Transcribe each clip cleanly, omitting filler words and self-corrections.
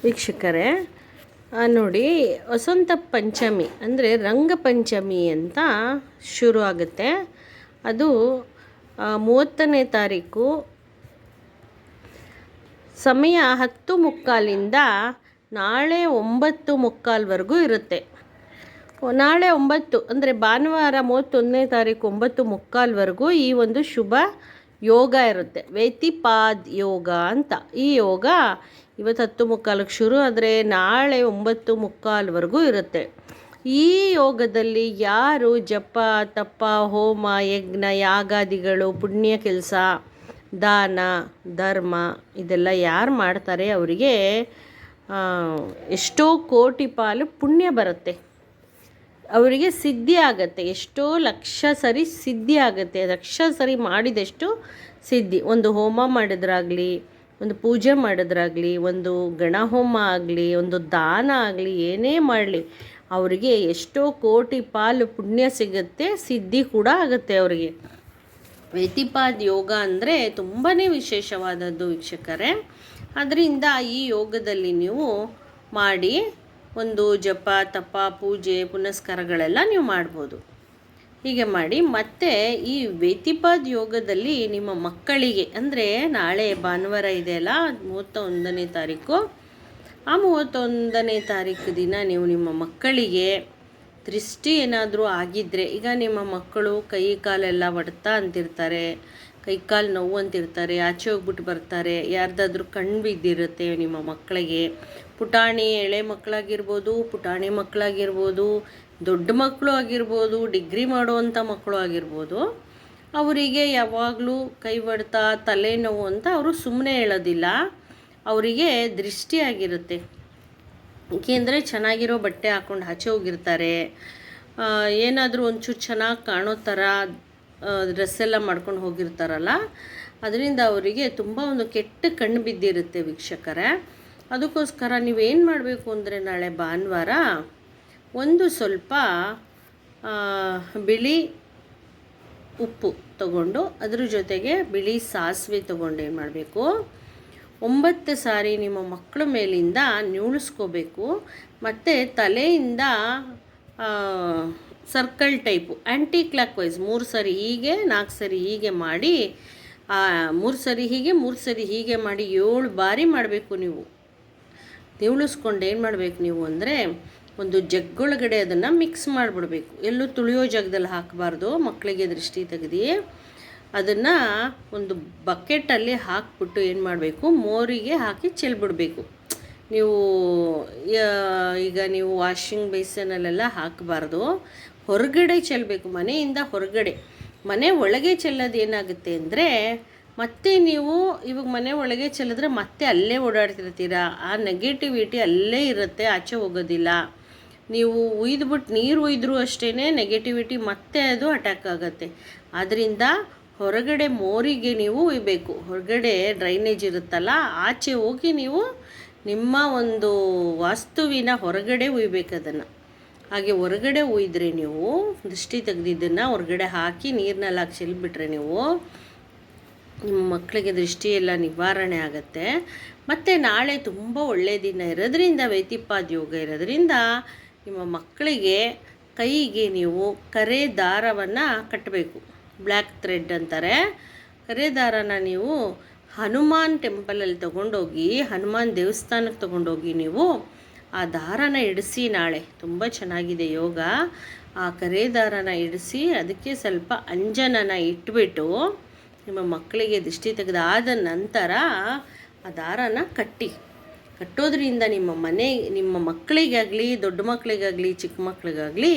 ವೀಕ್ಷಕರೇ, ನೋಡಿ, ವಸಂತ ಪಂಚಮಿ ಅಂದರೆ ರಂಗಪಂಚಮಿ ಅಂತ ಶುರು ಆಗುತ್ತೆ. ಅದು 30ನೇ ತಾರೀಕು ಸಮಯ 10:45ರಿಂದ ನಾಳೆ 9:45ವರೆಗೂ ಇರುತ್ತೆ. ನಾಳೆ 9 ಅಂದರೆ ಭಾನುವಾರ 31ನೇ ತಾರೀಕು 9:45ವರೆಗೂ ಈ ಒಂದು ಶುಭ ಯೋಗ ಇರುತ್ತೆ. ವ್ಯತಿಪಾದ್ ಯೋಗ ಅಂತ. ಈ ಯೋಗ ಇವತ್ತು 10:45ಕ್ಕೆ ಶುರು ಆದರೆ ನಾಳೆ 9:45ವರೆಗೂ ಇರುತ್ತೆ. ಈ ಯೋಗದಲ್ಲಿ ಯಾರು ಜಪ, ತಪ, ಹೋಮ, ಯಜ್ಞ, ಯಾಗಾದಿಗಳು, ಪುಣ್ಯ ಕೆಲಸ, ದಾನ, ಧರ್ಮ ಇದೆಲ್ಲ ಯಾರು ಮಾಡ್ತಾರೆ ಅವರಿಗೆ ಎಷ್ಟೋ ಕೋಟಿ ಪಾಲು ಪುಣ್ಯ ಬರುತ್ತೆ. ಅವರಿಗೆ ಸಿದ್ಧಿ ಆಗತ್ತೆ. ಎಷ್ಟೋ ಲಕ್ಷ ಸರಿ ಸಿದ್ಧಿ ಆಗುತ್ತೆ. ಲಕ್ಷ ಸರಿ ಮಾಡಿದಷ್ಟು ಸಿದ್ಧಿ. ಒಂದು ಹೋಮ ಮಾಡಿದ್ರಾಗಲಿ, ಒಂದು ಪೂಜೆ ಮಾಡಿದ್ರಾಗಲಿ, ಒಂದು ಗಣಹೋಮ ಆಗಲಿ, ಒಂದು ದಾನ ಆಗಲಿ, ಏನೇ ಮಾಡಲಿ ಅವರಿಗೆ ಎಷ್ಟೋ ಕೋಟಿ ಪಾಲು ಪುಣ್ಯ ಸಿಗುತ್ತೆ. ಸಿದ್ಧಿ ಕೂಡ ಆಗುತ್ತೆ ಅವರಿಗೆ. ವ್ಯತಿಪಾದ್ ಯೋಗ ಅಂದರೆ ತುಂಬಾ ವಿಶೇಷವಾದದ್ದು ವೀಕ್ಷಕರೇ. ಅದರಿಂದ ಈ ಯೋಗದಲ್ಲಿ ನೀವು ಮಾಡಿ ಒಂದು ಜಪ, ತಪ, ಪೂಜೆ, ಪುನಸ್ಕಾರಗಳೆಲ್ಲ ನೀವು ಮಾಡ್ಬೋದು. ಹೀಗೆ ಮಾಡಿ ಮತ್ತೆ ಈ ವ್ಯತಿಪಾದ್ ಯೋಗದಲ್ಲಿ ನಿಮ್ಮ ಮಕ್ಕಳಿಗೆ ಅಂದರೆ ನಾಳೆ ಭಾನುವಾರ ಇದೆಯಲ್ಲ 31ನೇ ತಾರೀಕು, ಆ 31ನೇ ತಾರೀಕು ದಿನ ನೀವು ನಿಮ್ಮ ಮಕ್ಕಳಿಗೆ ದೃಷ್ಟಿ ಏನಾದರೂ ಆಗಿದ್ದರೆ, ಈಗ ನಿಮ್ಮ ಮಕ್ಕಳು ಕೈ ಕಾಲೆಲ್ಲ ಒಡ್ತಾ ಅಂತಿರ್ತಾರೆ, ಕೈ ಕಾಲು ನೋವು ಅಂತಿರ್ತಾರೆ, ಆಚೆ ಹೋಗ್ಬಿಟ್ಟು ಬರ್ತಾರೆ, ಯಾರ್ದಾದ್ರೂ ಕಣ್ಣು ಬಿದ್ದಿರುತ್ತೆ ನಿಮ್ಮ ಮಕ್ಕಳಿಗೆ, ಪುಟಾಣಿ ಎಳೆ ಮಕ್ಕಳಾಗಿರ್ಬೋದು, ಪುಟಾಣಿ ಮಕ್ಕಳಾಗಿರ್ಬೋದು, ದೊಡ್ಡ ಮಕ್ಕಳು ಆಗಿರ್ಬೋದು, ಡಿಗ್ರಿ ಮಾಡುವಂಥ ಮಕ್ಕಳು ಆಗಿರ್ಬೋದು, ಅವರಿಗೆ ಯಾವಾಗಲೂ ಕೈ ಹೊಡ್ತಾ ತಲೆನೋವು ಅಂತ ಅವರು ಸುಮ್ಮನೆ ಹೇಳೋದಿಲ್ಲ. ಅವರಿಗೆ ದೃಷ್ಟಿಯಾಗಿರುತ್ತೆ. ಏಕೆಂದರೆ ಚೆನ್ನಾಗಿರೋ ಬಟ್ಟೆ ಹಾಕ್ಕೊಂಡು ಆಚೆ ಹೋಗಿರ್ತಾರೆ, ಏನಾದರೂ ಒಂಚೂರು ಚೆನ್ನಾಗಿ ಕಾಣೋ ಥರ ಡ್ರೆಸ್ಸೆಲ್ಲ ಮಾಡ್ಕೊಂಡು ಹೋಗಿರ್ತಾರಲ್ಲ, ಅದರಿಂದ ಅವರಿಗೆ ತುಂಬ ಒಂದು ಕೆಟ್ಟ ಕಣ್ಣು ಬಿದ್ದಿರುತ್ತೆ ವೀಕ್ಷಕರೇ. ಅದಕ್ಕೋಸ್ಕರ ನೀವೇನು ಮಾಡಬೇಕು ಅಂದರೆ ನಾಳೆ ಭಾನುವಾರ ಒಂದು ಸ್ವಲ್ಪ ಬಿಳಿ ಉಪ್ಪು ತಗೊಂಡು ಅದ್ರ ಜೊತೆಗೆ ಬಿಳಿ ಸಾಸಿವೆ ತೊಗೊಂಡು ಏನು ಮಾಡಬೇಕು, 9 ಸಾರಿ ನಿಮ್ಮ ಮಕ್ಕಳ ಮೇಲಿಂದ ನ್ಯೂಳಿಸ್ಕೋಬೇಕು. ಮತ್ತು ತಲೆಯಿಂದ circle type anticlockwise 3 ಸರಿ ಹೀಗೆ, 4 ಸರಿ ಹೀಗೆ ಮಾಡಿ, 3 ಸರಿ ಹೀಗೆ, 3 ಸರಿ ಹೀಗೆ ಮಾಡಿ 7 ಬಾರಿ ಮಾಡಬೇಕು. ನೀವು ನ್ಯೂಳಿಸ್ಕೊಂಡು ಏನು ಮಾಡಬೇಕು ನೀವು ಅಂದರೆ ಒಂದು ಜಗ್ಗೊಳಗಡೆ ಅದನ್ನು ಮಿಕ್ಸ್ ಮಾಡಿಬಿಡ್ಬೇಕು. ಎಲ್ಲೂ ತುಳಿಯೋ ಜಾಗದಲ್ಲಿ ಹಾಕಬಾರ್ದು, ಮಕ್ಕಳಿಗೆ ದೃಷ್ಟಿ ತೆಗೆದು ಅದನ್ನು ಒಂದು ಬಕೆಟಲ್ಲಿ ಹಾಕ್ಬಿಟ್ಟು ಏನು ಮಾಡಬೇಕು, ಮೋರಿಗೆ ಹಾಕಿ ಚೆಲ್ಬಿಡಬೇಕು. ನೀವು ಈಗ ನೀವು ವಾಷಿಂಗ್ ಬೇಸನಲ್ಲೆಲ್ಲ ಹಾಕಬಾರ್ದು, ಹೊರಗಡೆ ಚೆಲ್ಲಬೇಕು. ಮನೆಯಿಂದ ಹೊರಗಡೆ. ಮನೆ ಒಳಗೆ ಚೆಲ್ಲೋದು ಏನಾಗುತ್ತೆ ಅಂದರೆ ಮತ್ತೆ ನೀವು ಇವಾಗ ಮನೆ ಒಳಗೆ ಚೆಲ್ಲಿದ್ರೆ ಮತ್ತೆ ಅಲ್ಲೇ ಓಡಾಡ್ತಿರ್ತೀರ. ಆ ನೆಗೆಟಿವಿಟಿ ಅಲ್ಲೇ ಇರುತ್ತೆ, ಆಚೆ ಹೋಗೋದಿಲ್ಲ. ನೀವು ಉಯ್ದುಬಿಟ್ಟು ನೀರು ಉಯ್ದರೂ ಅಷ್ಟೇ ನೆಗೆಟಿವಿಟಿ ಮತ್ತೆ ಅದು ಅಟ್ಯಾಕ್ ಆಗುತ್ತೆ. ಆದ್ದರಿಂದ ಹೊರಗಡೆ ಮೋರಿಗೆ ನೀವು ಉಯ್ಬೇಕು. ಹೊರಗಡೆ ಡ್ರೈನೇಜ್ ಇರುತ್ತಲ್ಲ, ಆಚೆ ಹೋಗಿ ನೀವು ನಿಮ್ಮ ಒಂದು ವಾಸ್ತುವಿನ ಹೊರಗಡೆ ಉಯ್ಬೇಕು ಅದನ್ನು. ಹಾಗೆ ಹೊರಗಡೆ ಉಯ್ದರೆ ನೀವು ದೃಷ್ಟಿ ತೆಗೆದಿದ್ದನ್ನು ಹೊರಗಡೆ ಹಾಕಿ ನೀರಿನಲ್ಲಿ ಹಾಕಿ ಚೆಲ್ಬಿಟ್ರೆ ನೀವು ನಿಮ್ಮ ಮಕ್ಕಳಿಗೆ ದೃಷ್ಟಿ ಎಲ್ಲ ನಿವಾರಣೆ ಆಗುತ್ತೆ. ಮತ್ತು ನಾಳೆ ತುಂಬ ಒಳ್ಳೆಯ ದಿನ ಇರೋದ್ರಿಂದ, ವ್ಯತಿಪಾದ್ ಯೋಗ ಇರೋದ್ರಿಂದ ನಿಮ್ಮ ಮಕ್ಕಳಿಗೆ ಕೈಗೆ ನೀವು ಕರೆ ದಾರವನ್ನು ಕಟ್ಟಬೇಕು. ಬ್ಲ್ಯಾಕ್ ಥ್ರೆಡ್ ಅಂತಾರೆ. ಕರೆ ದಾರನ ನೀವು ಹನುಮಾನ್ ಟೆಂಪಲಲ್ಲಿ ತೊಗೊಂಡೋಗಿ, ಹನುಮಾನ್ ದೇವಸ್ಥಾನಕ್ಕೆ ತೊಗೊಂಡೋಗಿ ನೀವು ಆ ದಾರನ ಇಡಿಸಿ. ನಾಳೆ ತುಂಬ ಚೆನ್ನಾಗಿದೆ ಯೋಗ. ಆ ಕರೆ ದಾರನ ಇಡಿಸಿ ಅದಕ್ಕೆ ಸ್ವಲ್ಪ ಅಂಜನನ ಇಟ್ಬಿಟ್ಟು ನಿಮ್ಮ ಮಕ್ಕಳಿಗೆ ದೃಷ್ಟಿ ತೆಗೆದಾದ ನಂತರ ಆ ದಾರನ ಕಟ್ಟೋದ್ರಿಂದ ನಿಮ್ಮ ಮಕ್ಕಳಿಗಾಗಲಿ, ದೊಡ್ಡ ಮಕ್ಕಳಿಗಾಗಲಿ, ಚಿಕ್ಕ ಮಕ್ಕಳಿಗಾಗಲಿ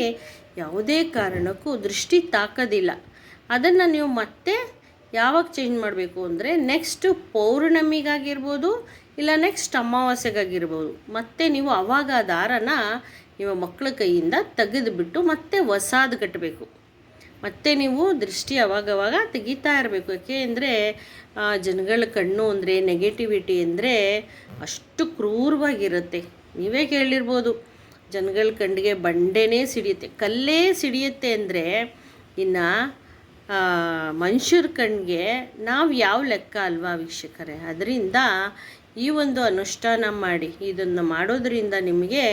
ಯಾವುದೇ ಕಾರಣಕ್ಕೂ ದೃಷ್ಟಿ ತಾಕೋದಿಲ್ಲ. ಅದನ್ನು ನೀವು ಮತ್ತೆ ಯಾವಾಗ ಚೇಂಜ್ ಮಾಡಬೇಕು ಅಂದರೆ ನೆಕ್ಸ್ಟ್ ಪೌರ್ಣಮಿಗಾಗಿರ್ಬೋದು, ಇಲ್ಲ ನೆಕ್ಸ್ಟ್ ಅಮಾವಾಸ್ಯೆಗಾಗಿರ್ಬೋದು. ಮತ್ತು ನೀವು ಆವಾಗ ಆ ದಾರನ ನಿಮ್ಮ ಮಕ್ಕಳ ಕೈಯಿಂದ ತೆಗೆದುಬಿಟ್ಟು ಮತ್ತೆ ಹೊಸಾದು ಕಟ್ಟಬೇಕು. ಮತ್ತು ನೀವು ದೃಷ್ಟಿ ಅವಾಗವಾಗ ತೆಗಿತಾ ಇರಬೇಕು. ಯಾಕೆ ಅಂದರೆ ಜನಗಳ ಕಣ್ಣು ಅಂದರೆ ನೆಗೆಟಿವಿಟಿ ಅಂದರೆ ಅಷ್ಟು ಕ್ರೂರವಾಗಿರುತ್ತೆ. ನೀವೇ ಕೇಳಿರ್ಬೋದು, ಜನಗಳ ಕಣ್ಣಿಗೆ ಬಂಡೆನೇ ಸಿಡಿಯುತ್ತೆ, ಕಲ್ಲೇ ಸಿಡಿಯುತ್ತೆ ಅಂದರೆ ಇನ್ನು ಮನುಷ್ಯರ ಕಣ್ಣಿಗೆ ನಾವು ಯಾವ ಲೆಕ್ಕ ಅಲ್ವಾ ವೀಕ್ಷಕರೇ. ಅದರಿಂದ ಈ ಒಂದು ಅನುಷ್ಠಾನ ಮಾಡಿ. ಇದನ್ನು ಮಾಡೋದ್ರಿಂದ ನಿಮಗೆ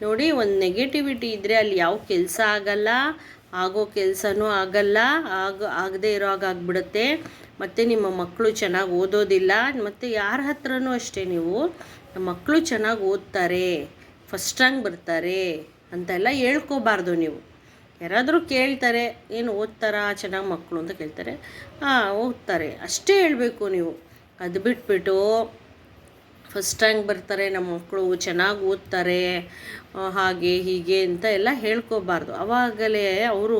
ನೋಡಿ, ಒಂದು ನೆಗೆಟಿವಿಟಿ ಇದ್ದರೆ ಅಲ್ಲಿ ಯಾವ ಕೆಲಸ ಆಗಲ್ಲ, ಆಗೋ ಕೆಲಸನೂ ಆಗಲ್ಲ, ಆಗದೇ ಇರೋ ಹಾಗಾಗ್ಬಿಡುತ್ತೆ. ಮತ್ತು ನಿಮ್ಮ ಮಕ್ಕಳು ಚೆನ್ನಾಗಿ ಓದೋದಿಲ್ಲ. ಮತ್ತು ಯಾರ ಹತ್ರನೂ ಅಷ್ಟೇ, ನೀವು ನಮ್ಮ ಮಕ್ಕಳು ಚೆನ್ನಾಗಿ ಓದ್ತಾರೆ, ಫಸ್ಟ್ ರ್ಯಾಂಕ್ ಬರ್ತಾರೆ ಅಂತೆಲ್ಲ ಹೇಳ್ಕೋಬಾರ್ದು ನೀವು. ಯಾರಾದರೂ ಕೇಳ್ತಾರೆ, ಏನು ಓದ್ತಾರಾ ಚೆನ್ನಾಗಿ ಮಕ್ಕಳು ಅಂತ ಕೇಳ್ತಾರೆ, ಓದ್ತಾರೆ ಅಷ್ಟೇ ಹೇಳಬೇಕು ನೀವು. ಅದು ಬಿಟ್ಬಿಟ್ಟು ಫಸ್ಟ್ ರ್ಯಾಂಕ್ ಬರ್ತಾರೆ ನಮ್ಮ ಮಕ್ಕಳು, ಚೆನ್ನಾಗಿ ಓದ್ತಾರೆ, ಹಾಗೆ ಹೀಗೆ ಅಂತ ಎಲ್ಲ ಹೇಳ್ಕೋಬಾರ್ದು. ಆವಾಗಲೇ ಅವರು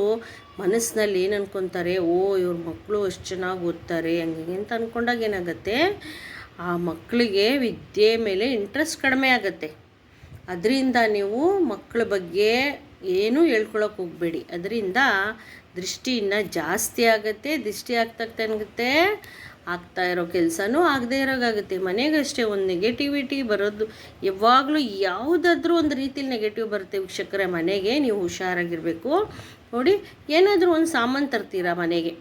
ಮನಸ್ಸಿನಲ್ಲಿ ಏನು ಅಂದ್ಕೊತಾರೆ, ಇವ್ರ ಮಕ್ಕಳು ಅಷ್ಟು ಚೆನ್ನಾಗಿ ಓದ್ತಾರೆ ಹಂಗೆ ಅಂತ ಅಂದ್ಕೊಂಡಾಗ ಏನಾಗುತ್ತೆ, ಆ ಮಕ್ಕಳಿಗೆ ವಿದ್ಯೆ ಮೇಲೆ ಇಂಟ್ರೆಸ್ಟ್ ಕಡಿಮೆ ಆಗುತ್ತೆ. ಅದರಿಂದ ನೀವು ಮಕ್ಕಳ ಬಗ್ಗೆ ಏನೂ ಹೇಳ್ಕೊಳಕ್ಕೆ ಹೋಗಬೇಡಿ. ಅದರಿಂದ ದೃಷ್ಟಿ ಇನ್ನೂ ಜಾಸ್ತಿ ಆಗುತ್ತೆ. ದೃಷ್ಟಿ ಆಗ್ತಾಗುತ್ತೆ, ಆಗ್ತಾ ಇರೋ ಕೆಲಸನೂ ಆಗದೇ ಇರೋಕ್ಕಾಗುತ್ತೆ. ಮನೆಗಷ್ಟೇ ಒಂದು ನೆಗೆಟಿವಿಟಿ ಬರೋದು ಯಾವಾಗಲೂ ಯಾವುದಾದ್ರೂ ಒಂದು ರೀತಿಲಿ ನೆಗೆಟಿವ್ ಬರುತ್ತೆ ವೀಕ್ಷಕರೇ. ಮನೆಗೆ ನೀವು ಹುಷಾರಾಗಿರಬೇಕು. ನೋಡಿ, ಏನಾದರೂ ಒಂದು ಸಾಮಾನು ತರ್ತೀರಾ ಮನೆಗೆ,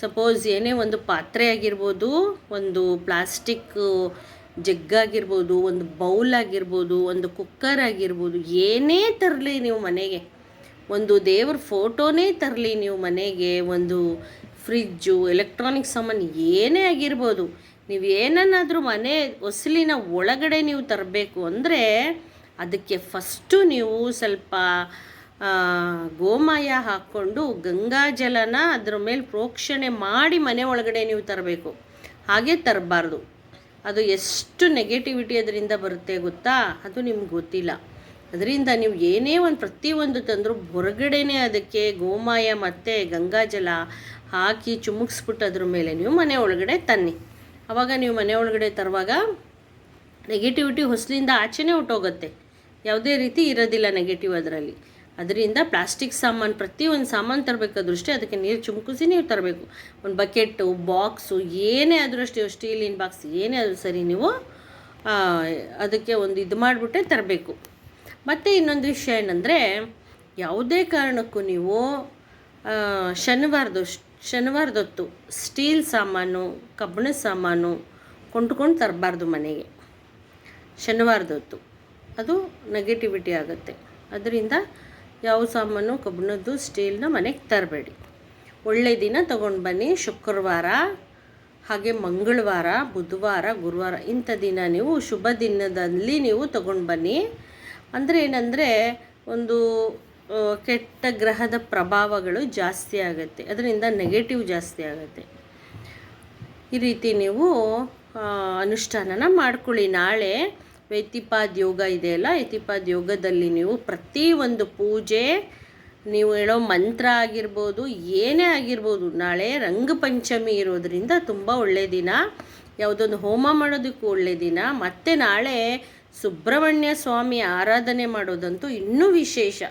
ಸಪೋಸ್ ಏನೇ ಒಂದು ಪಾತ್ರೆ ಆಗಿರ್ಬೋದು, ಒಂದು ಪ್ಲಾಸ್ಟಿಕ್ ಜಗ್ಗಾಗಿರ್ಬೋದು, ಒಂದು ಬೌಲ್ ಆಗಿರ್ಬೋದು, ಒಂದು ಕುಕ್ಕರ್ ಆಗಿರ್ಬೋದು, ಏನೇ ತರಲಿ ನೀವು ಮನೆಗೆ, ಒಂದು ದೇವ್ರ ಫೋಟೋನೇ ತರಲಿ ನೀವು ಮನೆಗೆ, ಒಂದು ಫ್ರಿಜ್ಜು, ಎಲೆಕ್ಟ್ರಾನಿಕ್ ಸಾಮಾನು ಏನೇ ಆಗಿರ್ಬೋದು, ನೀವು ಏನನ್ನಾದರೂ ಮನೆ ಹೊಸಲಿನ ಒಳಗಡೆ ನೀವು ತರಬೇಕು ಅಂದರೆ ಅದಕ್ಕೆ ಫಸ್ಟು ನೀವು ಸ್ವಲ್ಪ ಗೋಮಯ ಹಾಕ್ಕೊಂಡು ಗಂಗಾಜಲನ ಅದರ ಮೇಲೆ ಪ್ರೋಕ್ಷಣೆ ಮಾಡಿ ಮನೆ ಒಳಗಡೆ ನೀವು ತರಬೇಕು. ಹಾಗೆ ತರಬಾರ್ದು. ಅದು ಎಷ್ಟು ನೆಗೆಟಿವಿಟಿ ಅದರಿಂದ ಬರುತ್ತೆ ಗೊತ್ತಾ, ಅದು ನಿಮ್ಗೆ ಗೊತ್ತಿಲ್ಲ. ಅದರಿಂದ ನೀವು ಏನೇ ಒಂದು ಪ್ರತಿಯೊಂದು ತಂದರೂ ಹೊರಗಡೆನೇ ಅದಕ್ಕೆ ಗೋಮಯ ಮತ್ತು ಗಂಗಾಜಲ ಹಾಕಿ ಚುಮುಕ್ಸ್ಬಿಟ್ಟು ಅದ್ರ ಮೇಲೆ ನೀವು ಮನೆ ಒಳಗಡೆ ತನ್ನಿ. ಆವಾಗ ನೀವು ಮನೆ ಒಳಗಡೆ ತರುವಾಗ ನೆಗೆಟಿವಿಟಿ ಹೊಸಲಿಂದ ಆಚೆನೇ ಹೊಟ್ಟೋಗುತ್ತೆ, ಯಾವುದೇ ರೀತಿ ಇರೋದಿಲ್ಲ ನೆಗೆಟಿವ್ ಅದರಲ್ಲಿ. ಅದರಿಂದ ಪ್ಲಾಸ್ಟಿಕ್ ಸಾಮಾನು, ಪ್ರತಿಯೊಂದು ಸಾಮಾನು ತರಬೇಕಾದ್ರೂ ಅಷ್ಟೇ ಅದಕ್ಕೆ ನೀರು ಚುಮುಕಿಸಿ ನೀವು ತರಬೇಕು. ಒಂದು ಬಕೆಟು, ಬಾಕ್ಸು, ಏನೇ ಆದರೂ ಅಷ್ಟೇ, ಸ್ಟೀಲಿನ ಬಾಕ್ಸ್ ಏನೇ ಆದರೂ ಸರಿ, ನೀವು ಅದಕ್ಕೆ ಒಂದು ಇದು ಮಾಡಿಬಿಟ್ಟೆ ತರಬೇಕು. ಮತ್ತು ಇನ್ನೊಂದು ವಿಷಯ ಏನಂದರೆ, ಯಾವುದೇ ಕಾರಣಕ್ಕೂ ನೀವು ಶನಿವಾರದೊತ್ತು ಸ್ಟೀಲ್ ಸಾಮಾನು, ಕಬ್ಬಿಣದ ಸಾಮಾನು ಕೊಂಡ್ಕೊಂಡು ತರಬಾರ್ದು ಮನೆಗೆ ಶನಿವಾರದೊತ್ತು. ಅದು ನೆಗೆಟಿವಿಟಿ ಆಗುತ್ತೆ. ಅದರಿಂದ ಯಾವ ಸಾಮಾನು ಕಬ್ಬಿಣದ್ದು, ಸ್ಟೀಲ್ನ ಮನೆಗೆ ತರಬೇಡಿ. ಒಳ್ಳೆಯ ದಿನ ತೊಗೊಂಡು ಬನ್ನಿ. ಶುಕ್ರವಾರ, ಹಾಗೆ ಮಂಗಳವಾರ, ಬುಧವಾರ, ಗುರುವಾರ ಇಂಥ ದಿನ ನೀವು ಶುಭ ದಿನದಲ್ಲಿ ನೀವು ತೊಗೊಂಡು ಬನ್ನಿ. ಅಂದರೆ ಏನಂದರೆ, ಒಂದು ಕೆಟ್ಟ ಗ್ರಹದ ಪ್ರಭಾವಗಳು ಜಾಸ್ತಿ ಆಗುತ್ತೆ, ಅದರಿಂದ ನೆಗೆಟಿವ್ ಜಾಸ್ತಿ ಆಗುತ್ತೆ. ಈ ರೀತಿ ನೀವು ಅನುಷ್ಠಾನನ ಮಾಡ್ಕೊಳ್ಳಿ. ನಾಳೆ ವ್ಯತಿಪಾದ ಯೋಗ ಇದೆಯಲ್ಲ, ವ್ಯತಿಪಾದ ಯೋಗದಲ್ಲಿ ನೀವು ಪ್ರತಿಯೊಂದು ಪೂಜೆ, ನೀವು ಹೇಳೋ ಮಂತ್ರ ಆಗಿರ್ಬೋದು, ಏನೇ ಆಗಿರ್ಬೋದು, ನಾಳೆ ರಂಗಪಂಚಮಿ ಇರೋದರಿಂದ ತುಂಬ ಒಳ್ಳೆಯ ದಿನ. ಯಾವುದೊಂದು ಹೋಮ ಮಾಡೋದಕ್ಕೂ ಒಳ್ಳೆಯ ದಿನ. ಮತ್ತು ನಾಳೆ ಸುಬ್ರಹ್ಮಣ್ಯ ಸ್ವಾಮಿ ಆರಾಧನೆ ಮಾಡೋದಂತೂ ಇನ್ನೂ ವಿಶೇಷ.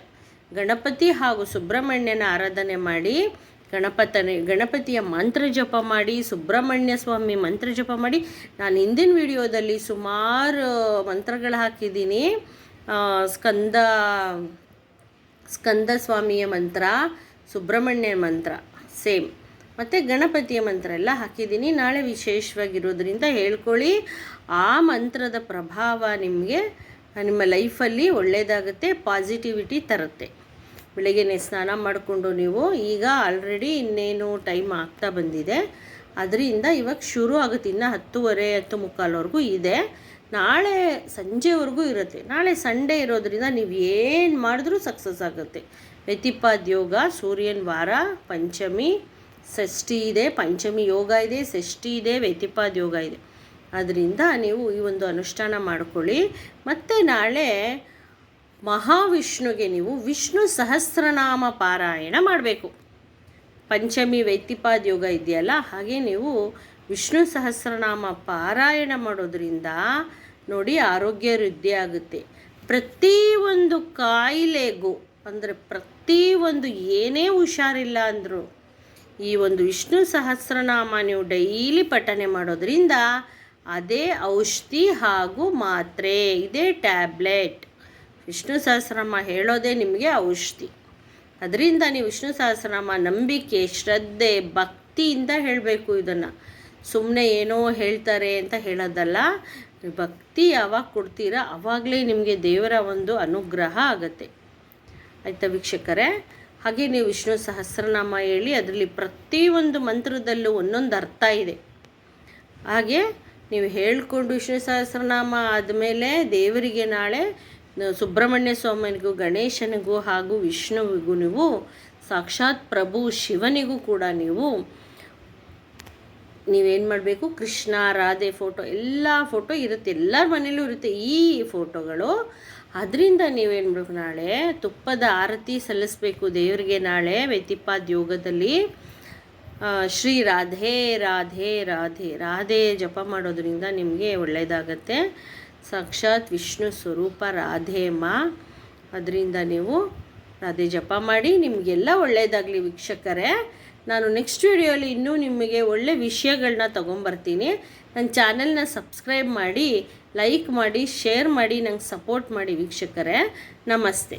ಗಣಪತಿ ಹಾಗೂ ಸುಬ್ರಹ್ಮಣ್ಯನ ಆರಾಧನೆ ಮಾಡಿ, ಗಣಪತಿಯ ಮಂತ್ರ ಜಪ ಮಾಡಿ, ಸುಬ್ರಹ್ಮಣ್ಯ ಸ್ವಾಮಿ ಮಂತ್ರ ಜಪ ಮಾಡಿ. ನಾನು ಹಿಂದಿನ ವಿಡಿಯೋದಲ್ಲಿ ಸುಮಾರು ಮಂತ್ರಗಳು ಹಾಕಿದ್ದೀನಿ. ಸ್ಕಂದ ಸ್ವಾಮಿಯ ಮಂತ್ರ, ಸುಬ್ರಹ್ಮಣ್ಯ ಮಂತ್ರ ಸೇಮ್, ಮತ್ತು ಗಣಪತಿಯ ಮಂತ್ರ ಎಲ್ಲ ಹಾಕಿದ್ದೀನಿ. ನಾಳೆ ವಿಶೇಷವಾಗಿರೋದ್ರಿಂದ ಹೇಳ್ಕೊಳ್ಳಿ. ಆ ಮಂತ್ರದ ಪ್ರಭಾವ ನಿಮಗೆ ನಿಮ್ಮ ಲೈಫಲ್ಲಿ ಒಳ್ಳೆಯದಾಗುತ್ತೆ, ಪಾಸಿಟಿವಿಟಿ ತರುತ್ತೆ. ಬೆಳಗ್ಗೆನೇ ಸ್ನಾನ ಮಾಡಿಕೊಂಡು ನೀವು, ಈಗ ಆಲ್ರೆಡಿ ಇನ್ನೇನು ಟೈಮ್ ಆಗ್ತಾ ಬಂದಿದೆ, ಅದರಿಂದ ಇವಾಗ ಶುರು ಆಗುತ್ತೆ. ಇನ್ನು 10:30, 10:45ವರೆಗೂ ಇದೆ. ನಾಳೆ ಸಂಜೆವರೆಗೂ ಇರುತ್ತೆ. ನಾಳೆ ಸಂಡೇ ಇರೋದ್ರಿಂದ ನೀವು ಏನು ಮಾಡಿದ್ರೂ ಸಕ್ಸಸ್ ಆಗುತ್ತೆ. ವ್ಯತಿಪಾದ ಯೋಗ, ಸೂರ್ಯನ ವಾರ, ಪಂಚಮಿ, ಷಷ್ಠಿ ಇದೆ, ಪಂಚಮಿ ಯೋಗ ಇದೆ, ಷಷ್ಠಿ ಇದೆ, ವ್ಯತಿಪಾದ ಯೋಗ ಇದೆ. ಅದರಿಂದ ನೀವು ಈ ಒಂದು ಅನುಷ್ಠಾನ ಮಾಡಿಕೊಳ್ಳಿ. ಮತ್ತು ನಾಳೆ ಮಹಾವಿಷ್ಣುಗೆ ನೀವು ವಿಷ್ಣು ಸಹಸ್ರನಾಮ ಪಾರಾಯಣ ಮಾಡಬೇಕು. ಪಂಚಮಿ ವ್ಯತಿಪಾದ ಯೋಗ ಇದೆಯಲ್ಲ, ಹಾಗೆ ನೀವು ವಿಷ್ಣು ಸಹಸ್ರನಾಮ ಪಾರಾಯಣ ಮಾಡೋದ್ರಿಂದ ನೋಡಿ ಆರೋಗ್ಯ ವೃದ್ಧಿ ಆಗುತ್ತೆ. ಪ್ರತಿಯೊಂದು ಕಾಯಿಲೆಗೂ, ಅಂದರೆ ಪ್ರತಿಯೊಂದು ಏನೇ ಹುಷಾರಿಲ್ಲ ಅಂದರೂ ಈ ಒಂದು ವಿಷ್ಣು ಸಹಸ್ರನಾಮ ನೀವು ಡೈಲಿ ಪಠನೆ ಮಾಡೋದ್ರಿಂದ ಅದೇ ಔಷಧಿ ಹಾಗೂ ಮಾತ್ರೆ, ಇದೇ ಟ್ಯಾಬ್ಲೆಟ್. ವಿಷ್ಣು ಸಹಸ್ರನಾಮ ಹೇಳೋದೇ ನಿಮಗೆ ಔಷಧಿ. ಅದರಿಂದ ನೀವು ವಿಷ್ಣು ಸಹಸ್ರನಾಮ ನಂಬಿಕೆ, ಶ್ರದ್ಧೆ, ಭಕ್ತಿಯಿಂದ ಹೇಳಬೇಕು. ಇದನ್ನು ಸುಮ್ಮನೆ ಏನೋ ಹೇಳ್ತಾರೆ ಅಂತ ಹೇಳೋದಲ್ಲ. ಭಕ್ತಿ ಯಾವಾಗ ಕೊಡ್ತೀರಾ ಆವಾಗಲೇ ನಿಮಗೆ ದೇವರ ಒಂದು ಅನುಗ್ರಹ ಆಗುತ್ತೆ. ಆಯಿತಾ ವೀಕ್ಷಕರೇ? ಹಾಗೆ ನೀವು ವಿಷ್ಣು ಸಹಸ್ರನಾಮ ಹೇಳಿ, ಅದರಲ್ಲಿ ಪ್ರತಿಯೊಂದು ಮಂತ್ರದಲ್ಲೂ ಒಂದೊಂದು ಅರ್ಥ ಇದೆ. ಹಾಗೆ ನೀವು ಹೇಳಿಕೊಂಡು ವಿಷ್ಣು ಸಹಸ್ರನಾಮ ಆದಮೇಲೆ ದೇವರಿಗೆ ನಾಳೆ ಸುಬ್ರಹ್ಮಣ್ಯ ಸ್ವಾಮಿನಿಗೂ, ಗಣೇಶನಿಗೂ ಹಾಗೂ ವಿಷ್ಣುವಿಗೂ ನೀವು ಸಾಕ್ಷಾತ್ ಪ್ರಭು ಶಿವನಿಗೂ ಕೂಡ ನೀವೇನು ಮಾಡಬೇಕು, ಕೃಷ್ಣ ರಾಧೆ ಫೋಟೋ ಎಲ್ಲ ಫೋಟೋ ಇರುತ್ತೆ, ಎಲ್ಲರ ಮನೇಲೂ ಇರುತ್ತೆ ಈ ಫೋಟೋಗಳು. ಅದರಿಂದ ನೀವೇನು ಮಾಡಬೇಕು, ನಾಳೆ ತುಪ್ಪದ ಆರತಿ ಸಲ್ಲಿಸಬೇಕು ದೇವರಿಗೆ. ನಾಳೆ ವ್ಯತಿಪಾದ ಯೋಗದಲ್ಲಿ ಶ್ರೀ ರಾಧೆ ರಾಧೆ ರಾಧೆ ರಾಧೆ ಜಪ ಮಾಡೋದ್ರಿಂದ ನಿಮಗೆ ಒಳ್ಳೆಯದಾಗತ್ತೆ. ಸಾಕ್ಷಾತ್ ವಿಷ್ಣು ಸ್ವರೂಪ ರಾಧೇಮ್ಮ. ಅದರಿಂದ ನೀವು ರಾಧೆ ಜಪ ಮಾಡಿ, ನಿಮಗೆಲ್ಲ ಒಳ್ಳೆಯದಾಗಲಿ ವೀಕ್ಷಕರೇ. ನಾನು ನೆಕ್ಸ್ಟ್ ವಿಡಿಯೋಲಿ ಇನ್ನೂ ನಿಮಗೆ ಒಳ್ಳೆ ವಿಷಯಗಳನ್ನ ತೊಗೊಂಬರ್ತೀನಿ. ನನ್ನ ಚಾನಲ್ನ ಸಬ್ಸ್ಕ್ರೈಬ್ ಮಾಡಿ, ಲೈಕ್ ಮಾಡಿ, ಶೇರ್ ಮಾಡಿ, ನಂಗೆ ಸಪೋರ್ಟ್ ಮಾಡಿ ವೀಕ್ಷಕರೇ. ನಮಸ್ತೆ.